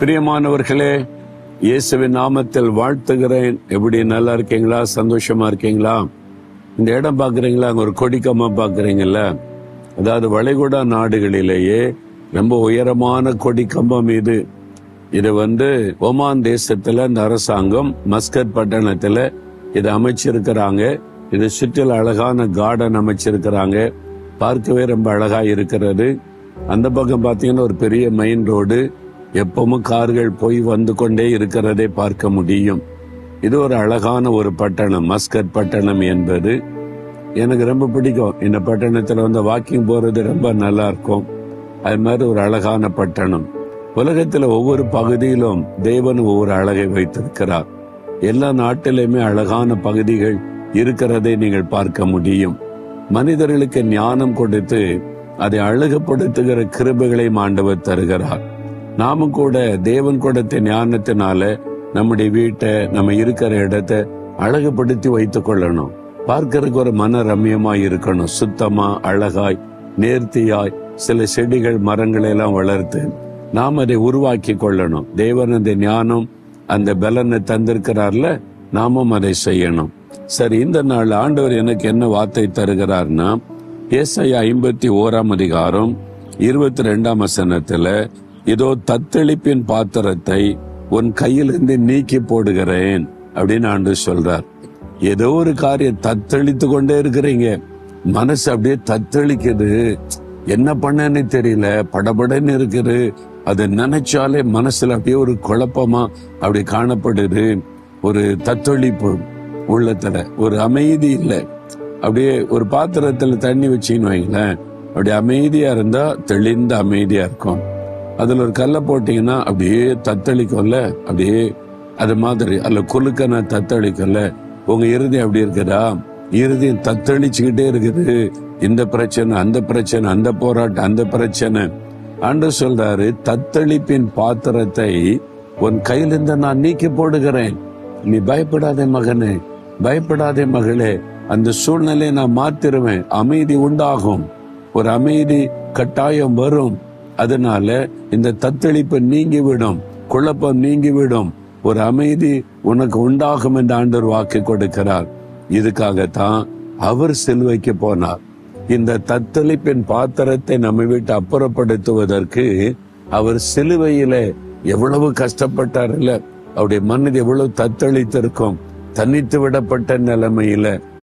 பிரியமானவர்களே, இயேசுவின் நாமத்தில் வாழ்த்துகிறேன். எப்படி நல்லா இருக்கீங்களா? சந்தோஷமா இருக்கீங்களா? இந்த இடம் பாக்குறீங்களா? அங்க ஒரு கொடிக்கம்பம் பாக்குறீங்கல்ல, அதாவது வளைகுடா நாடுகளிலேயே ரொம்ப உயரமான கொடிக்கம்பம் இது. இது ஒமான் தேசத்துல இந்த அரசாங்கம் மஸ்கட் பட்டணத்துல இதை அமைச்சிருக்கிறாங்க. இது சுற்றில அழகான கார்டன் அமைச்சிருக்கிறாங்க. பார்க்கவே ரொம்ப அழகா இருக்கிறது. அந்த பக்கம் பாத்தீங்கன்னா ஒரு பெரிய மெயின் ரோடு, எப்பவும் கார்கள் போய் வந்து கொண்டே இருக்கிறதை பார்க்க முடியும். இது ஒரு அழகான ஒரு பட்டணம், மஸ்கட் பட்டணம் என்பது எனக்கு ரொம்ப பிடிக்கும். இந்த பட்டணத்துல வாக்கிங் போறது ரொம்ப நல்லா இருக்கும். அது மாதிரி ஒரு அழகான பட்டணம். உலகத்துல ஒவ்வொரு பகுதியிலும் தேவன் ஒவ்வொரு அழகை வைத்திருக்கிறார். எல்லா நாட்டிலுமே அழகான பகுதிகள் இருக்கிறதை நீங்கள் பார்க்க முடியும். மனிதர்களுக்கு ஞானம் கொடுத்து அதை அழகுபடுத்துகிற கிருபைகளை ஆண்டவர் தருகிறார். நாமும் கூட தேவன் கொடுத்த ஞானத்தினால நம்முடைய வீட்டை, நம்ம இருக்கிற இடத்தை அழகுபடுத்தி வைத்துக் கொள்ளணும். பார்க்கறதுக்கு ஒரு மன ரம்யமாய் இருக்கணும். சுத்தமா, அழகாய், நேர்த்தியாய் சில செடிகள், மரங்களை எல்லாம் வளர்த்து நாம் அதை உருவாக்கி கொள்ளணும். தேவன் அந்த ஞானம், அந்த பலனை தந்திருக்கிறார்ல, நாமும் அதை செய்யணும். சரி, இந்த நாள் ஆண்டவர் எனக்கு என்ன வார்த்தை தருகிறார்னா, ஏசாயா 51 22 இதோ தத்தளிப்பின் பாத்திரத்தை உன் கையிலிருந்து நீக்கி போடுகிறேன் அப்படின்னு ஆண்டவர் சொல்றார். ஏதோ ஒரு காரியம் தத்தளித்து கொண்டே இருக்கிறீங்க, மனசு அப்படியே தத்தளிக்குது, என்ன பண்ணன்னு தெரியல, படபடன்னு இருக்குது. அதை நினைச்சாலே மனசுல அப்படியே ஒரு குழப்பமா அப்படி காணப்படுது. ஒரு தத்தளிப்பு உள்ளத்துல, ஒரு அமைதி இல்லை. அப்படியே ஒரு பாத்திரத்துல தண்ணி வச்சின்னு வைங்களேன், அப்படி அமைதியா இருந்தா தெளிந்த அமைதியா இருக்கும். அதுல ஒரு கல்லை போட்டீங்கன்னா அப்படியே தத்தளிக்கும்ல, அப்படியே அது மாதிரி அதுல குலுக்கன தத்தளிக்கும்ல. உங்க இறுதியம் அப்படி இருக்குதா? இறுதியம் தத்தளிச்சுக்கிட்டே இருக்குது. இந்த பிரச்சனை, அந்த பிரச்சனை, அந்த போராட்டம், அந்த பிரச்சனை. ஆண்டவர் சொல்றாரு, தத்தளிப்பின் பாத்திரத்தை உன் கையிலிருந்து நான் நீக்கி போடுகிறேன். நீ பயப்படாதே மகனே, பயப்படாதே மகளே, அந்த சூழ்நிலையை நான் மாத்திருவேன். அமைதி உண்டாகும், ஒரு அமைதி கட்டாயம் வரும். அதனால இந்த தத்தளிப்பு நீங்கிவிடும், குழப்பம் நீங்கிவிடும், ஒரு அமைதி உனக்கு உண்டாகும் என்று ஆண்டவர் வாக்கு கொடுக்கிறார். இதுக்காகத்தான் அவர் சிலுவைக்கு போனார். இந்த தத்தளிப்பின் பாத்திரத்தை நம்ம விட்டு அப்புறப்படுத்துவதற்கு அவர் சிலுவையில எவ்வளவு கஷ்டப்பட்டார் இல்ல, அவருடைய மனது எவ்வளவு தத்தளித்திருக்கும். தனித்து விடப்பட்ட நிலைமையில